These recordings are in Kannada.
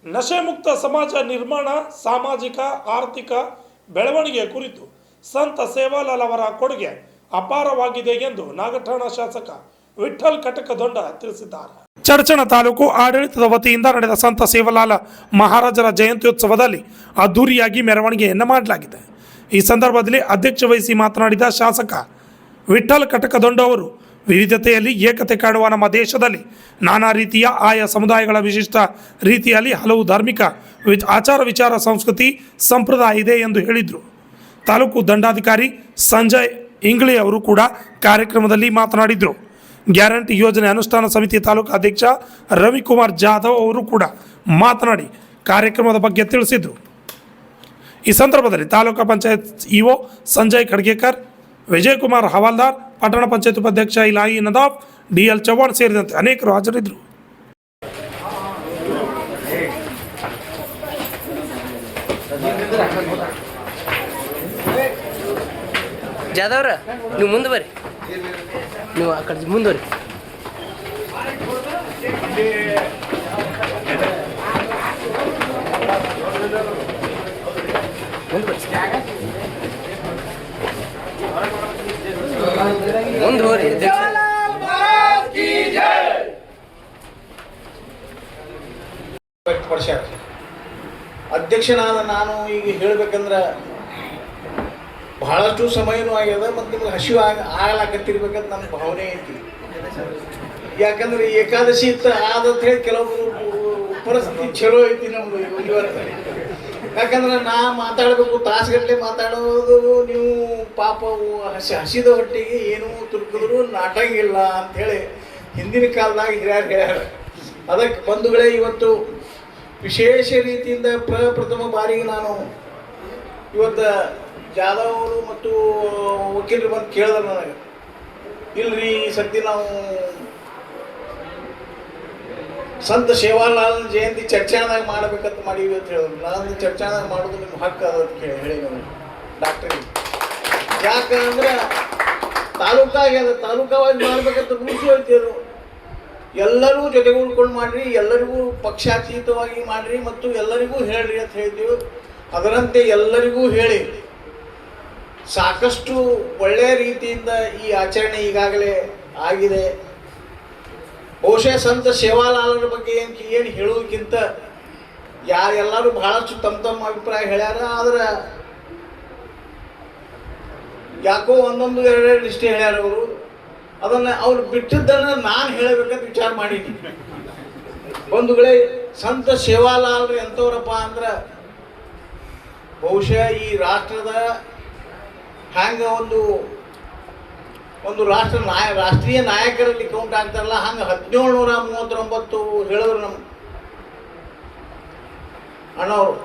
ನಶೆ ಮುಕ್ತ ಸಮಾಜ ನಿರ್ಮಾಣ, ಸಾಮಾಜಿಕ ಆರ್ಥಿಕ ಬೆಳವಣಿಗೆ ಕುರಿತು ಸಂತ ಸೇವಾಲಾಲ್ ಅವರ ಕೊಡುಗೆ ಅಪಾರವಾಗಿದೆ ಎಂದು ನಾಗಠಾಣ ಶಾಸಕ ವಿಠ್ಠಲ್ ಕಟಕದೊಂಡ ತಿಳಿಸಿದ್ದಾರೆ. ಚಡಚಣ ತಾಲೂಕು ಆಡಳಿತದ ವತಿಯಿಂದ ನಡೆದ ಸಂತ ಸೇವಾಲಾಲ್ ಮಹಾರಾಜರ ಜಯಂತ್ಯೋತ್ಸವದಲ್ಲಿ ಅದ್ದೂರಿಯಾಗಿ ಮೆರವಣಿಗೆಯನ್ನು ಮಾಡಲಾಗಿದೆ. ಈ ಸಂದರ್ಭದಲ್ಲಿ ಅಧ್ಯಕ್ಷ ವಹಿಸಿ ಮಾತನಾಡಿದ ಶಾಸಕ ವಿಠ್ಠಲ್ ಕಟಕದೊಂಡ ಅವರು, ವಿವಿಧತೆಯಲ್ಲಿ ಏಕತೆ ಕಾಣುವ ನಮ್ಮ ದೇಶದಲ್ಲಿ ನಾನಾ ರೀತಿಯ ಆಯಾ ಸಮುದಾಯಗಳ ವಿಶಿಷ್ಟ ರೀತಿಯಲ್ಲಿ ಹಲವು ಧಾರ್ಮಿಕ ಆಚಾರ ವಿಚಾರ ಸಂಸ್ಕೃತಿ ಸಂಪ್ರದಾಯ ಇದೆ ಎಂದು ಹೇಳಿದರು. ತಾಲೂಕು ದಂಡಾಧಿಕಾರಿ ಸಂಜಯ್ ಇಂಗ್ಳಿ ಅವರು ಕೂಡ ಕಾರ್ಯಕ್ರಮದಲ್ಲಿ ಮಾತನಾಡಿದರು. ಗ್ಯಾರಂಟಿ ಯೋಜನೆ ಅನುಷ್ಠಾನ ಸಮಿತಿ ತಾಲೂಕು ಅಧ್ಯಕ್ಷ ರವಿಕುಮಾರ್ ಜಾಧವ್ ಅವರು ಕೂಡ ಮಾತನಾಡಿ ಕಾರ್ಯಕ್ರಮದ ಬಗ್ಗೆ ತಿಳಿಸಿದರು. ಈ ಸಂದರ್ಭದಲ್ಲಿ ತಾಲೂಕು ಪಂಚಾಯತ್ ಇಒ ಸಂಜಯ್ ಖಡ್ಗೇಕರ್, ವಿಜಯಕುಮಾರ್ ಹವಾಲ್ದಾರ್, ಪಟ್ಟಣ ಪಂಚಾಯತ್ ಉಪಾಧ್ಯಕ್ಷ ಇಲಾಯಿ ನದಾಫ್, ಡಿಎಲ್ ಚವ್ಹಾಣ್ ಸೇರಿದಂತೆ ಅನೇಕರು ಹಾಜರಿದ್ದರು. ಜಾದವ್ರ ನೀವು ಮುಂದೆ ಬರ್ರಿ, ನೀವು ಆ ಕಡೆ ಮುಂದುವರಿ. ಮುಂದೆ ಹೋರಿ. ಅಧ್ಯಕ್ಷನಾದ ನಾನು ಈಗ ಹೇಳ್ಬೇಕಂದ್ರೆ ಬಹಳಷ್ಟು ಸಮಯನೂ ಆಗ್ಯದ ಮತ್ತು ನಿಮ್ಗೆ ಹಸಿವು ಆಗಲಾಕತ್ತಿರ್ಬೇಕಂತ ನನ್ನ ಭಾವನೆ ಐತಿ. ಯಾಕಂದ್ರೆ ಏಕಾದಶಿ ಇತ್ತು ಆದಂತ ಹೇಳಿ ಕೆಲವೊಂದು ಪರಿಸ್ಥಿತಿ ಚಲೋ ಐತಿ ನಮ್ದು ಇವತ್ತು. ಯಾಕಂದ್ರೆ ನಾ ಮಾತಾಡಬೇಕು ತಾಸುಗಟ್ಟಲೆ ಮಾತಾಡೋದು, ನೀವು ಪಾಪ ಹಸಿದ ಹೊಟ್ಟಿಗೆ ಏನೂ ತುರುಕಿದ್ರು ನಾಟಂಗಿಲ್ಲ ಅಂಥೇಳಿ ಹಿಂದಿನ ಕಾಲದಾಗ ಹಿರಿಯರು ಹೇಳ್ಯಾರ. ಅದಕ್ಕೆ ಬಂಧುಗಳೇ, ಇವತ್ತು ವಿಶೇಷ ರೀತಿಯಿಂದ ಪ್ರಥಮ ಬಾರಿಗೆ ನಾನು ಇವತ್ತು ಜಾಧವ್ ಅವರು ಮತ್ತು ವಕೀಲರು ಬಂದು ಕೇಳಿದ್ರು ನನಗೆ, ಇಲ್ರಿ ಈ ಸರ್ತಿ ನಾವು ಸಂತ ಸೇವಾಲಾಲ್ ಜಯಂತಿ ಚರ್ಚಾದಾಗ ಮಾಡಬೇಕಂತ ಮಾಡೀವಿ ಅಂತ ಹೇಳಿದ್ರು. ನಾನು ಚರ್ಚಾದಾಗ ಮಾಡೋದು ನಿಮ್ಮ ಹಕ್ಕು ಅದ ಅಂತ ಹೇಳಿ ನಾನು ಡಾಕ್ಟ್ರಿಗೆ. ಯಾಕಂದ್ರೆ ತಾಲೂಕಾಗ್ಯದ, ತಾಲೂಕಾವಾಗಿ ಮಾಡ್ಬೇಕಂತ ರೂಲ್ಸು ಐತಿ. ಅದು ಎಲ್ಲರೂ ಜೊತೆಗೂಡ್ಕೊಂಡು ಮಾಡಿರಿ, ಎಲ್ಲರಿಗೂ ಪಕ್ಷಾತೀತವಾಗಿ ಮಾಡಿರಿ ಮತ್ತು ಎಲ್ಲರಿಗೂ ಹೇಳ್ರಿ ಅಂತ ಹೇಳ್ತೀವಿ. ಅದರಂತೆ ಎಲ್ಲರಿಗೂ ಹೇಳಿ ಸಾಕಷ್ಟು ಒಳ್ಳೆಯ ರೀತಿಯಿಂದ ಈ ಆಚರಣೆ ಈಗಾಗಲೇ ಆಗಿದೆ. ಬಹುಶಃ ಸಂತ ಸೇವಾಲಾಲರ ಬಗ್ಗೆ ಏನು ಹೇಳೋದಕ್ಕಿಂತ ಯಾರೆಲ್ಲರೂ ಬಹಳಷ್ಟು ತಮ್ಮ ಅಭಿಪ್ರಾಯ ಹೇಳ್ಯಾರ. ಆದ್ರೆ ಯಾಕೋ ಒಂದೊಂದು ಎರಡೆರಡು ಇಷ್ಟೇ ಹೇಳ್ಯಾರ ಅವರು. ಅದನ್ನು ಅವ್ರು ಬಿಟ್ಟಿದ್ದನ್ನು ನಾನು ಹೇಳಬೇಕಂತ ವಿಚಾರ ಮಾಡೀನಿ. ಬಂಧುಗಳೇ, ಸಂತ ಸೇವಾಲಾಲ್ರು ಎಂಥವ್ರಪ್ಪ ಅಂದ್ರೆ ಬಹುಶಃ ಈ ರಾಷ್ಟ್ರದ ಹ್ಯಾಂಗ ಒಂದು ರಾಷ್ಟ್ರೀಯ ನಾಯಕರಲ್ಲಿ ಕೌಂಟ್ ಆಗ್ತಾರಲ್ಲ, ಹಂಗೆ 1739 ಹೇಳಿದ್ರು ನಮ್ಮ ಅಣ್ಣವರು.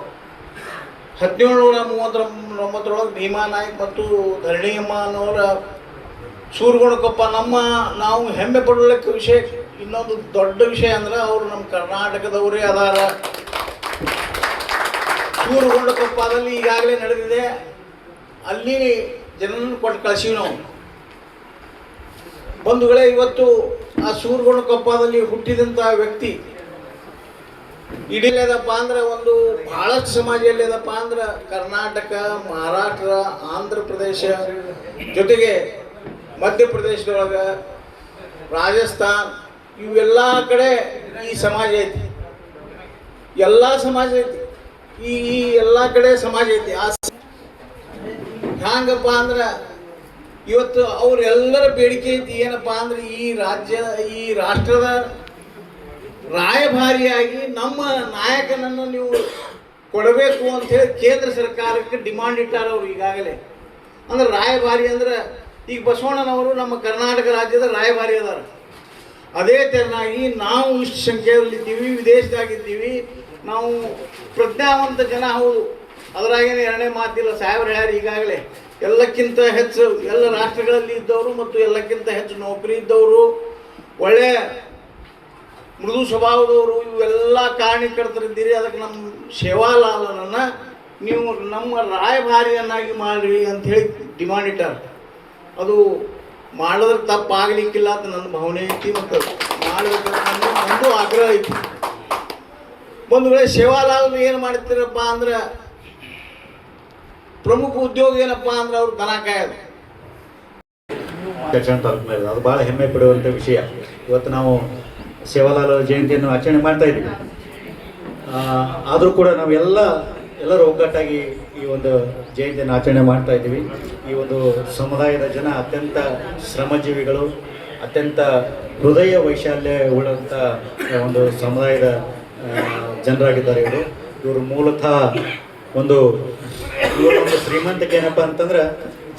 1739 ಭೀಮಾ ನಾಯಕ್ ಮತ್ತು ಧರಣಿಯಮ್ಮ ಅನ್ನೋರ ಸೂರಗೊಂಡಕೊಪ್ಪ ನಾವು ಹೆಮ್ಮೆ ಪಡಲಿಕ್ಕೆ ವಿಷಯ. ಇನ್ನೊಂದು ದೊಡ್ಡ ವಿಷಯ ಅಂದ್ರೆ ಅವರು ನಮ್ಮ ಕರ್ನಾಟಕದವರೇ ಅದಾರ. ಸೂರಗೊಂಡಕೊಪ್ಪದಲ್ಲಿ ಈಗಾಗಲೇ ನಡೆದಿದೆ, ಅಲ್ಲಿ ಜನರನ್ನು ಕೊಟ್ಟು ಕಳಿಸಿವಿ ನಾವು. ಬಂಧುಗಳೇ, ಇವತ್ತು ಆ ಸೂರಗೊಂಡಕೊಪ್ಪದಲ್ಲಿ ಹುಟ್ಟಿದಂಥ ವ್ಯಕ್ತಿ ಇಡೀದಪ್ಪ ಅಂದ್ರೆ ಒಂದು ಬಹಳಷ್ಟು ಸಮಾಜ ಎಲ್ಲಿದಪ್ಪ ಅಂದ್ರೆ ಕರ್ನಾಟಕ, ಮಹಾರಾಷ್ಟ್ರ, ಆಂಧ್ರ ಪ್ರದೇಶ ಜೊತೆಗೆ ಮಧ್ಯಪ್ರದೇಶದೊಳಗೆ, ರಾಜಸ್ಥಾನ್, ಇವೆಲ್ಲ ಕಡೆ ಈ ಸಮಾಜ ಐತಿ. ಎಲ್ಲ ಸಮಾಜ ಐತಿ, ಈ ಎಲ್ಲ ಕಡೆ ಸಮಾಜ ಐತಿ. ಹ್ಯಾಂಗಪ್ಪ ಅಂದ್ರೆ ಇವತ್ತು ಅವರೆಲ್ಲರ ಬೇಡಿಕೆ ಐತಿ ಏನಪ್ಪ ಅಂದ್ರೆ ಈ ರಾಷ್ಟ್ರದ ರಾಯಭಾರಿಯಾಗಿ ನಮ್ಮ ನಾಯಕನನ್ನು ನೀವು ಕೊಡಬೇಕು ಅಂಥೇಳಿ ಕೇಂದ್ರ ಸರ್ಕಾರಕ್ಕೆ ಡಿಮಾಂಡ್ ಇಟ್ಟಾರ ಅವರು ಈಗಾಗಲೇ. ಅಂದ್ರೆ ರಾಯಭಾರಿ ಅಂದ್ರೆ ಈಗ ಬಸವಣ್ಣನವರು ನಮ್ಮ ಕರ್ನಾಟಕ ರಾಜ್ಯದ ರಾಯಭಾರಿ ಅದಾರ. ಅದೇ ತೆರನಾಗಿ ನಾವು ಇಷ್ಟು ಸಂಖ್ಯೆಯಲ್ಲಿದ್ದೀವಿ, ವಿದೇಶದಾಗಿದ್ದೀವಿ, ನಾವು ಪ್ರಜ್ಞಾವಂತ ಜನ ಹೌದು, ಅದರಾಗೇನೆ ಎರಡನೇ ಮಾತಿಲ್ಲ. ಸಾಹೇಬ್ರು ಹೇಳ್ಯಾರ ಈಗಾಗಲೇ, ಎಲ್ಲಕ್ಕಿಂತ ಹೆಚ್ಚು ಎಲ್ಲ ರಾಷ್ಟ್ರಗಳಲ್ಲಿ ಇದ್ದವರು ಮತ್ತು ಎಲ್ಲಕ್ಕಿಂತ ಹೆಚ್ಚು ನೌಕರಿ ಇದ್ದವರು, ಒಳ್ಳೆಯ ಮೃದು ಸ್ವಭಾವದವರು, ಇವೆಲ್ಲ ಕಾರಣೀಕರ್ತರಿದ್ದೀರಿ. ಅದಕ್ಕೆ ನಮ್ಮ ಸೇವಾಲಾಲನನ್ನು ನೀವು ನಮ್ಮ ರಾಯಭಾರಿಯನ್ನಾಗಿ ಮಾಡಿರಿ ಅಂಥೇಳಿ ಡಿಮಾಂಡ್ ಇಟ್ಟಾರ. ಅದು ಮಾಡಿದ್ರೆ ತಪ್ಪಾಗಲಿಕ್ಕಿಲ್ಲ ಅಂತ ನನ್ನ ಭಾವನೆ ಐತಿ ಮತ್ತು ಮಾಡಬೇಕಂತ ನಂದು ಆಗ್ರಹ ಐತಿ. ಒಂದು ವೇಳೆ ಸೇವಾಲಾಲ್ ಏನು ಮಾಡ್ತೀರಪ್ಪ ಅಂದ್ರೆ ಪ್ರಮುಖ ಉದ್ಯೋಗ ಏನಪ್ಪ ಅಂದ್ರೆ ಅವ್ರು ದನ ಕಾಯೋದು. ಅದು ಭಾಳ ಹೆಮ್ಮೆ ಪಡುವಂಥ ವಿಷಯ. ಇವತ್ತು ನಾವು ಸೇವಾಲಾಲ್ ಜಯಂತಿಯನ್ನು ಆಚರಣೆ ಮಾಡ್ತಾ ಇದ್ದೀವಿ. ಆದರೂ ಕೂಡ ನಾವು ಎಲ್ಲರೂ ಒಗ್ಗಟ್ಟಾಗಿ ಈ ಒಂದು ಜಯಂತಿಯನ್ನು ಆಚರಣೆ ಮಾಡ್ತಾ ಇದ್ದೀವಿ. ಈ ಒಂದು ಸಮುದಾಯದ ಜನ ಅತ್ಯಂತ ಶ್ರಮಜೀವಿಗಳು, ಅತ್ಯಂತ ಹೃದಯ ವೈಶಾಲ್ಯ ಉಳ್ಳಂಥ ಒಂದು ಸಮುದಾಯದ ಜನರಾಗಿದ್ದಾರೆ. ಇವರು ಮೂಲತಃ ಒಂದು ಶ್ರೀಮಂತಿಕೆ ಏನಪ್ಪ ಅಂತಂದ್ರೆ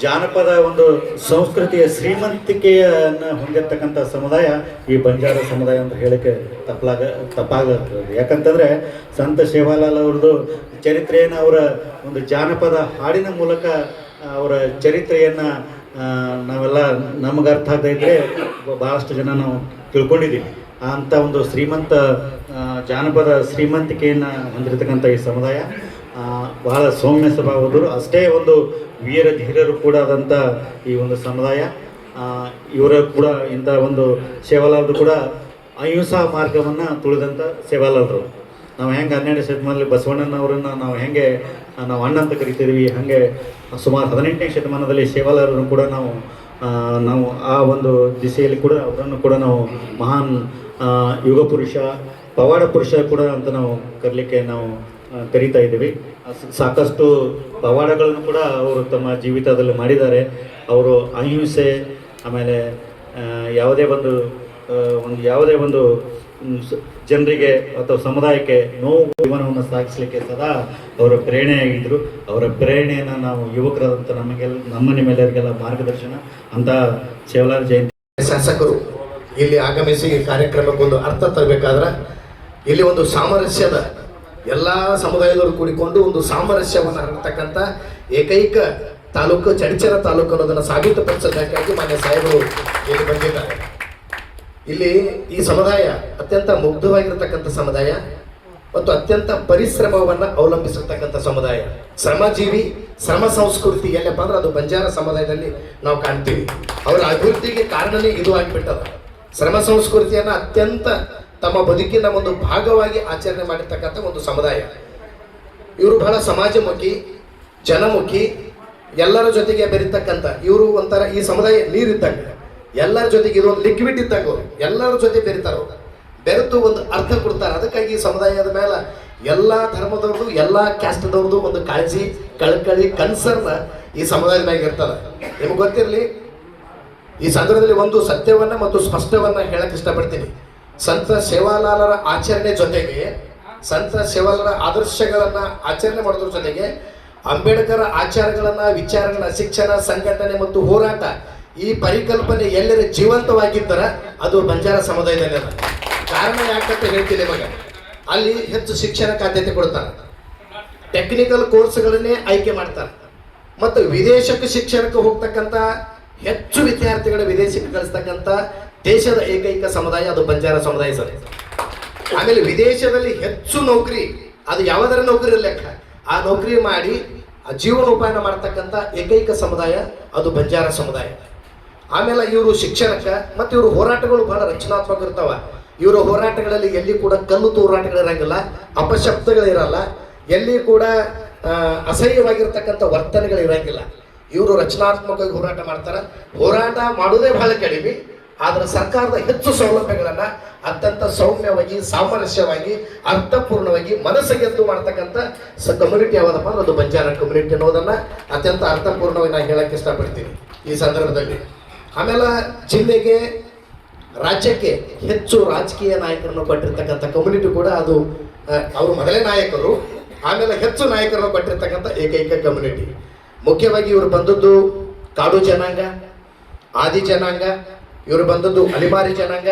ಜಾನಪದ ಒಂದು ಸಂಸ್ಕೃತಿಯ ಶ್ರೀಮಂತಿಕೆಯನ್ನು ಹೊಂದಿರತಕ್ಕಂಥ ಸಮುದಾಯ ಈ ಬಂಜಾರ ಸಮುದಾಯ ಅಂತ ಹೇಳಕ್ಕೆ ತಪ್ಪಾಗ್ತದೆ. ಯಾಕಂತಂದರೆ ಸಂತ ಸೇವಾಲಾಲ್ ಅವ್ರದ್ದು ಚರಿತ್ರೆಯನ್ನು ಅವರ ಒಂದು ಜಾನಪದ ಹಾಡಿನ ಮೂಲಕ ಅವರ ಚರಿತ್ರೆಯನ್ನು ನಾವೆಲ್ಲ ನಮಗೆ ಅರ್ಥ ಆಗ್ತಾ ಇದ್ದರೆ ಭಾಳಷ್ಟು ಜನ ನಾವು ತಿಳ್ಕೊಂಡಿದ್ದೀವಿ. ಅಂಥ ಒಂದು ಶ್ರೀಮಂತ ಜಾನಪದ ಶ್ರೀಮಂತಿಕೆಯನ್ನು ಹೊಂದಿರತಕ್ಕಂಥ ಈ ಸಮುದಾಯ ಬಹಳ ಸೌಮ್ಯ ಸ್ವಭಾವದವರು, ಅಷ್ಟೇ ಒಂದು ವೀರ ಧೀರರು ಕೂಡ ಆದಂಥ ಈ ಒಂದು ಸಮುದಾಯ. ಇವರ ಕೂಡ ಇಂಥ ಒಂದು ಸೇವಾಲಾಲ್ರು ಕೂಡ ಅಹಿಂಸಾ ಮಾರ್ಗವನ್ನು ತುಳಿದಂಥ ಸೇವಾಲಾಲ್ರು. ನಾವು ಹೆಂಗೆ 12ನೇ ಶತಮಾನದಲ್ಲಿ ಬಸವಣ್ಣನವರನ್ನು ನಾವು ಹೆಂಗೆ ನಾವು ಅಣ್ಣ ಅಂತ ಕರಿತಿದ್ವಿ, ಹಾಗೆ ಸುಮಾರು 18ನೇ ಶತಮಾನದಲ್ಲಿ ಸೇವಾಲಾಲ್ರನ್ನು ಕೂಡ ನಾವು ಆ ಒಂದು ದಿಸೆಯಲ್ಲಿ ಕೂಡ ಅವರನ್ನು ಕೂಡ ನಾವು ಮಹಾನ್ ಯುಗ ಪುರುಷ, ಪವಾಡ ಪುರುಷ ಕೂಡ ಅಂತ ನಾವು ಕರೀಲಿಕ್ಕೆ ನಾವು ಕರೀತಾ ಇದ್ದೀವಿ. ಸಾಕಷ್ಟು ಪವಾಡಗಳನ್ನು ಕೂಡ ಅವರು ತಮ್ಮ ಜೀವಿತದಲ್ಲಿ ಮಾಡಿದ್ದಾರೆ. ಅವರು ಅಹಿಂಸೆ, ಆಮೇಲೆ ಯಾವುದೇ ಒಂದು ಜನರಿಗೆ ಅಥವಾ ಸಮುದಾಯಕ್ಕೆ ನೋವು ಜೀವನವನ್ನು ಸಾಗಿಸಲಿಕ್ಕೆ ಸದಾ ಅವರ ಪ್ರೇರಣೆಯಾಗಿದ್ದರು. ಅವರ ಪ್ರೇರಣೆಯನ್ನು ನಾವು ಯುವಕರಾದಂಥ ನಮ್ಮ ನಿಮ್ಮೆಲ್ಲರಿಗೆಲ್ಲ ಮಾರ್ಗದರ್ಶನ ಅಂತ ಸೇವಾಲಾಲ್ ಜಯಂತಿ ಶಾಸಕರು ಇಲ್ಲಿ ಆಗಮಿಸಿ ಈ ಕಾರ್ಯಕ್ರಮಕ್ಕೊಂದು ಅರ್ಥ ತರಬೇಕಾದ್ರೆ ಇಲ್ಲಿ ಒಂದು ಸಾಮರಸ್ಯದ ಎಲ್ಲ ಸಮುದಾಯದವರು ಕೂಡಿಕೊಂಡು ಒಂದು ಸಾಮರಸ್ಯವನ್ನು ಹರಡ್ತಕ್ಕಂಥ ಏಕೈಕ ತಾಲೂಕು ಚಡಿಚರ ತಾಲೂಕು ಅನ್ನೋದನ್ನು ಸಾಬೀತುಪಡಿಸೋದಕ್ಕಾಗಿ ಮಾನ್ಯ ಸಾಹೇಬರು ಇಲ್ಲಿ ಬಂದಿದ್ದಾರೆ. ಇಲ್ಲಿ ಈ ಸಮುದಾಯ ಅತ್ಯಂತ ಮುಗ್ಧವಾಗಿರತಕ್ಕಂಥ ಸಮುದಾಯ ಮತ್ತು ಅತ್ಯಂತ ಪರಿಶ್ರಮವನ್ನು ಅವಲಂಬಿಸಿರ್ತಕ್ಕಂಥ ಸಮುದಾಯ. ಶ್ರಮಜೀವಿ, ಶ್ರಮ ಸಂಸ್ಕೃತಿ ಎಲ್ಲಪ್ಪ ಅಂದ್ರೆ ಅದು ಬಂಜಾರ ಸಮುದಾಯದಲ್ಲಿ ನಾವು ಕಾಣ್ತೀವಿ. ಅವರ ಅಭಿವೃದ್ಧಿಗೆ ಕಾರಣನೇ ಇದು ಆಗಿಬಿಟ್ಟದ. ಶ್ರಮ ಸಂಸ್ಕೃತಿಯನ್ನು ಅತ್ಯಂತ ತಮ್ಮ ಬದುಕಿನ ಒಂದು ಭಾಗವಾಗಿ ಆಚರಣೆ ಮಾಡಿರ್ತಕ್ಕಂಥ ಒಂದು ಸಮುದಾಯ. ಇವರು ಬಹಳ ಸಮಾಜಮುಖಿ, ಜನಮುಖಿ, ಎಲ್ಲರ ಜೊತೆಗೆ ಬೆರೀತಕ್ಕಂಥ ಇವರು ಒಂಥರ ಈ ಸಮುದಾಯ ನೀರಿದ್ದಂಗೆ, ಎಲ್ಲರ ಜೊತೆಗೆ ಇದೊಂದು ಲಿಕ್ವಿಡ್ ಇದ್ದಂಗೆ. ಅವರು ಎಲ್ಲರ ಜೊತೆ ಬೆರೀತಾರೆ, ಬೆರೆತು ಒಂದು ಅರ್ಥ ಕೊಡ್ತಾರೆ. ಅದಕ್ಕಾಗಿ ಈ ಸಮುದಾಯದ ಮೇಲೆ ಎಲ್ಲ ಧರ್ಮದವ್ರದ್ದು, ಎಲ್ಲ ಕ್ಯಾಸ್ಟ್ದವ್ರದ್ದು ಒಂದು ಕಾಳಜಿ, ಕಳಕಳಿ, ಕನ್ಸರ್ನ್ ಈ ಸಮುದಾಯದ ಮ್ಯಾಗ ಇರ್ತದೆ. ನಿಮ್ಗೆ ಗೊತ್ತಿರಲಿ, ಈ ಸಂದರ್ಭದಲ್ಲಿ ಒಂದು ಸತ್ಯವನ್ನ ಮತ್ತು ಸ್ಪಷ್ಟವನ್ನ ಹೇಳಕ್ ಇಷ್ಟಪಡ್ತೀನಿ. ಸಂತ ಸೇವಾಲಾಲರ ಆಚರಣೆ ಜೊತೆಗೆ, ಸಂತ ಸೇವಾಲಾಲರ ಆದರ್ಶಗಳನ್ನ ಆಚರಣೆ ಮಾಡೋದ್ರ ಜೊತೆಗೆ ಅಂಬೇಡ್ಕರ್ ಆಚಾರಗಳನ್ನ, ವಿಚಾರಗಳನ್ನ, ಶಿಕ್ಷಣ, ಸಂಘಟನೆ ಮತ್ತು ಹೋರಾಟ ಈ ಪರಿಕಲ್ಪನೆ ಎಲ್ಲರ ಜೀವಂತವಾಗಿದ್ದರ ಅದು ಬಂಜಾರ ಸಮುದಾಯದಲ್ಲಿ ಅದ. ಕಾರಣ ಯಾಕಂತ ಹೇಳ್ತೀನಿ ನಿಮಗೆ. ಅಲ್ಲಿ ಹೆಚ್ಚು ಶಿಕ್ಷಣಕ್ಕೆ ಆದ್ಯತೆ ಕೊಡ್ತಾರೆ, ಟೆಕ್ನಿಕಲ್ ಕೋರ್ಸ್ಗಳನ್ನೇ ಆಯ್ಕೆ ಮಾಡ್ತಾರೆ, ಮತ್ತು ವಿದೇಶಕ್ಕೆ ಶಿಕ್ಷಣಕ್ಕೆ ಹೋಗ್ತಕ್ಕಂಥ ಹೆಚ್ಚು ವಿದ್ಯಾರ್ಥಿಗಳ ವಿದೇಶಕ್ಕೆ ಕಳಿಸ್ತಕ್ಕಂಥ ದೇಶದ ಏಕೈಕ ಸಮುದಾಯ ಅದು ಬಂಜಾರ ಸಮುದಾಯ ಸರ್. ಆಮೇಲೆ ವಿದೇಶದಲ್ಲಿ ಹೆಚ್ಚು ನೌಕರಿ, ಅದು ಯಾವುದರ ನೌಕರಿ ಲೆಕ್ಕ, ಆ ನೌಕರಿ ಮಾಡಿ ಆ ಜೀವನೋಪಾಯನ ಮಾಡ್ತಕ್ಕಂಥ ಏಕೈಕ ಸಮುದಾಯ ಅದು ಬಂಜಾರ ಸಮುದಾಯ. ಆಮೇಲೆ ಇವರು ಶಿಕ್ಷಣಕ್ಕೆ ಮತ್ತು ಇವರು ಹೋರಾಟಗಳು ಬಹಳ ರಚನಾತ್ಮಕ ಇರ್ತಾವ. ಇವರ ಹೋರಾಟಗಳಲ್ಲಿ ಎಲ್ಲಿ ಕೂಡ ಕಲ್ಲು ಹೋರಾಟಗಳಿರಂಗಿಲ್ಲ, ಅಪಶಬ್ದಗಳಿರಲ್ಲ, ಎಲ್ಲಿ ಕೂಡ ಅಸಹ್ಯವಾಗಿರ್ತಕ್ಕಂಥ ವರ್ತನೆಗಳು ಇರಂಗಿಲ್ಲ. ಇವರು ರಚನಾತ್ಮಕವಾಗಿ ಹೋರಾಟ ಮಾಡ್ತಾರೆ. ಹೋರಾಟ ಮಾಡೋದೇ ಬಹಳ ಕಡಿಮೆ, ಆದರೆ ಸರ್ಕಾರದ ಹೆಚ್ಚು ಸೌಲಭ್ಯಗಳನ್ನ ಅತ್ಯಂತ ಸೌಮ್ಯವಾಗಿ, ಸಾಮರಸ್ಯವಾಗಿ, ಅರ್ಥಪೂರ್ಣವಾಗಿ ಮನಸ್ಸಿಗೆದ್ದು ಮಾಡ್ತಕ್ಕಂಥ ಕಮ್ಯುನಿಟಿ ಯಾವುದಪ್ಪ ಅಂದ್ರೆ ಅದು ಬಂಜಾರ ಕಮ್ಯುನಿಟಿ ಅನ್ನೋದನ್ನ ಅತ್ಯಂತ ಅರ್ಥಪೂರ್ಣವಾಗಿ ನಾನು ಹೇಳಕ್ಕೆ ಇಷ್ಟಪಡ್ತೀನಿ ಈ ಸಂದರ್ಭದಲ್ಲಿ. ಆಮೇಲೆ ಜಿಲ್ಲೆಗೆ, ರಾಜ್ಯಕ್ಕೆ ಹೆಚ್ಚು ರಾಜಕೀಯ ನಾಯಕರನ್ನು ಕೊಟ್ಟಿರ್ತಕ್ಕಂಥ ಕಮ್ಯುನಿಟಿ ಕೂಡ ಅದು ಅವರು ಮೊದಲೇ ನಾಯಕರು, ಆಮೇಲೆ ಹೆಚ್ಚು ನಾಯಕರನ್ನು ಕೊಟ್ಟಿರ್ತಕ್ಕಂಥ ಏಕೈಕ ಕಮ್ಯುನಿಟಿ. ಮುಖ್ಯವಾಗಿ ಇವರು ಬಂದದ್ದು ಕಾಡು ಜನಾಂಗ, ಆದಿ ಜನಾಂಗ, ಇವರು ಬಂದದ್ದು ಅಲಿಮಾರಿ ಜನಾಂಗ.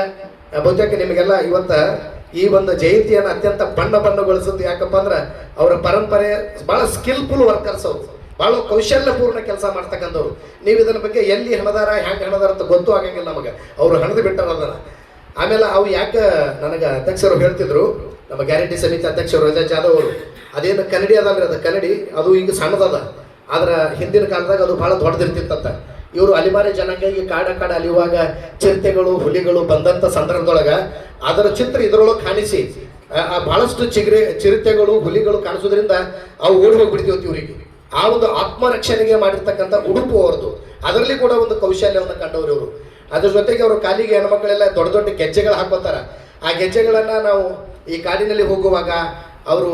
ಬಹುತೇಕ ನಿಮಗೆಲ್ಲ ಇವತ್ತ ಈ ಒಂದು ಜಯಂತಿಯನ್ನು ಅತ್ಯಂತ ಬಣ್ಣಗೊಳಿಸೋದು ಯಾಕಪ್ಪ ಅಂದ್ರೆ ಅವರ ಪರಂಪರೆ ಬಹಳ ಸ್ಕಿಲ್ಫುಲ್ ವರ್ಕರ್ಸ್, ಅವರು ಬಹಳ ಕೌಶಲ್ಯಪೂರ್ಣ ಕೆಲಸ ಮಾಡ್ತಕ್ಕಂಥವ್ರು. ನೀವು ಇದರ ಬಗ್ಗೆ ಎಲ್ಲಿ ಹಣದಾರ, ಹ್ಯಾಂಗೆ ಹಣದಾರ ಅಂತ ಗೊತ್ತೂ ಆಗಂಗಿಲ್ಲ ನಮಗೆ, ಅವರು ಹಣದು ಬಿಟ್ಟಾರ ಅದನ್ನ. ಆಮೇಲೆ ಅವು ಯಾಕೆ ನನಗೆ ಅಧ್ಯಕ್ಷರು ಹೇಳ್ತಿದ್ರು, ನಮ್ಮ ಗ್ಯಾರಂಟಿ ಸಮಿತಿ ಅಧ್ಯಕ್ಷರು ರಜಾ ಜಾಧವ್ ಅವರು, ಅದೇನು ಕನ್ನಡಿ ಅದಲ್ರಿ, ಅದು ಕನ್ನಡಿ, ಅದು ಈಗ ಸಣ್ಣದದ, ಆದ್ರೆ ಹಿಂದಿನ ಕಾಲದಾಗ ಅದು ಬಹಳ ದೊಡ್ಡದಿರ್ತಿತ್ತಂತ. ಇವರು ಅಲಿಮಾರಿ ಜನಾಂಗ ಈ ಕಾಡ ಅಲಿಯುವಾಗ ಚಿರತೆಗಳು, ಹುಲಿಗಳು ಬಂದಂಥ ಸಂದರ್ಭದೊಳಗೆ ಅದರ ಚಿತ್ರ ಇದರೊಳಗೆ ಕಾಣಿಸಿ ಬಹಳಷ್ಟು ಚಿರತೆಗಳು ಹುಲಿಗಳು ಕಾಣಿಸೋದ್ರಿಂದ ಅವು ಓಡಿ ಹೋಗ್ಬಿಡ್ತೀವತ್ತು ಇವರಿಗೆ. ಆ ಒಂದು ಆತ್ಮರಕ್ಷಣೆಗೆ ಮಾಡಿರ್ತಕ್ಕಂಥ ಉಡುಪು ಅವ್ರದ್ದು, ಅದರಲ್ಲಿ ಕೂಡ ಒಂದು ಕೌಶಲ್ಯವನ್ನು ಕಂಡವರು ಇವರು. ಅದ್ರ ಜೊತೆಗೆ ಅವರು ಕಾಲಿಗೆ ಹೆಣ್ಮಕ್ಳೆಲ್ಲ ದೊಡ್ಡ ದೊಡ್ಡ ಗೆಜ್ಜೆಗಳು ಹಾಕೋತಾರೆ. ಆ ಗೆಜ್ಜೆಗಳನ್ನು ನಾವು ಈ ಕಾಡಿನಲ್ಲಿ ಹೋಗುವಾಗ ಅವರು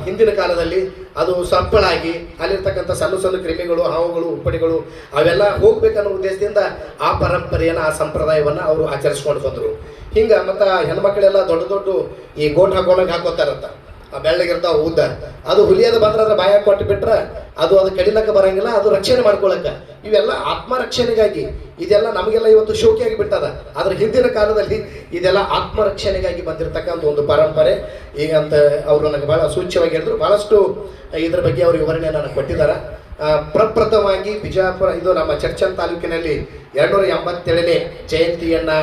ಹಿಂದಿನ ಕಾಲದಲ್ಲಿ ಅದು ಸಪ್ಪಳಾಗಿ ಅಲ್ಲಿರ್ತಕ್ಕಂಥ ಸಣ್ಣ ಸಣ್ಣ ಕ್ರಿಮಿಗಳು, ಹಾವುಗಳು, ಉಪ್ಪಡಿಗಳು ಅವೆಲ್ಲ ಹೋಗ್ಬೇಕನ್ನೋ ಉದ್ದೇಶದಿಂದ ಆ ಪರಂಪರೆಯನ್ನು, ಆ ಸಂಪ್ರದಾಯವನ್ನು ಅವರು ಆಚರಿಸ್ಕೊಂಡು ಬಂದರು. ಹಿಂಗೆ ಮತ್ತು ಹೆಣ್ಮಕ್ಳೆಲ್ಲ ದೊಡ್ಡ ದೊಡ್ಡ ಈ ಗೋಟ್ ಹಾಕೋತಾರಂತ, ಆ ಬೆಳ್ಳಗಿರ್ತಾವ ಉದ್ದ, ಅದು ಹುಲಿಯದ ಬಂದ್ರೆ ಅದ್ರ ಬಾಯಾಗ ಕೊಟ್ಟು ಬಿಟ್ರೆ ಅದು ಕಡಿಲಕ್ಕೆ ಬರಂಗಿಲ್ಲ, ಅದು ರಕ್ಷಣೆ ಮಾಡ್ಕೊಳಕ್ಕೆ. ಇವೆಲ್ಲ ಆತ್ಮರಕ್ಷಣೆಗಾಗಿ, ಇದೆಲ್ಲ ನಮಗೆಲ್ಲ ಇವತ್ತು ಶೋಕಿಯಾಗಿ ಬಿಟ್ಟದ. ಆದ್ರೆ ಹಿಂದಿನ ಕಾಲದಲ್ಲಿ ಇದೆಲ್ಲ ಆತ್ಮರಕ್ಷಣೆಗಾಗಿ ಬಂದಿರತಕ್ಕಂಥ ಒಂದು ಪರಂಪರೆ. ಈಗಂತ ಅವರು ನನಗೆ ಬಹಳ ಸೂಚ್ಯವಾಗಿ ಹೇಳಿದ್ರು, ಬಹಳಷ್ಟು ಇದ್ರ ಬಗ್ಗೆ ಅವರು ವಿವರಣೆಯನ್ನು ನನಗೆ ಕೊಟ್ಟಿದ್ದಾರೆ. ಪ್ರಪ್ರಥಮವಾಗಿ ಬಿಜಾಪುರ, ಇದು ನಮ್ಮ ಚರ್ಚನ್ ತಾಲೂಕಿನಲ್ಲಿ 287ನೇ ಜಯಂತಿಯನ್ನ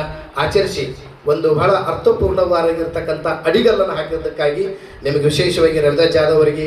ಆಚರಿಸಿ ಒಂದು ಬಹಳ ಅರ್ಥಪೂರ್ಣವಾಗಿರ್ತಕ್ಕಂಥ ಅಡಿಗಲ್ಲನ್ನು ಹಾಕಿದ್ದಕ್ಕಾಗಿ ನಿಮಗೆ ವಿಶೇಷವಾಗಿ ರವಿದಾಸ್ ಜಾಧವ್ ಅವರಿಗೆ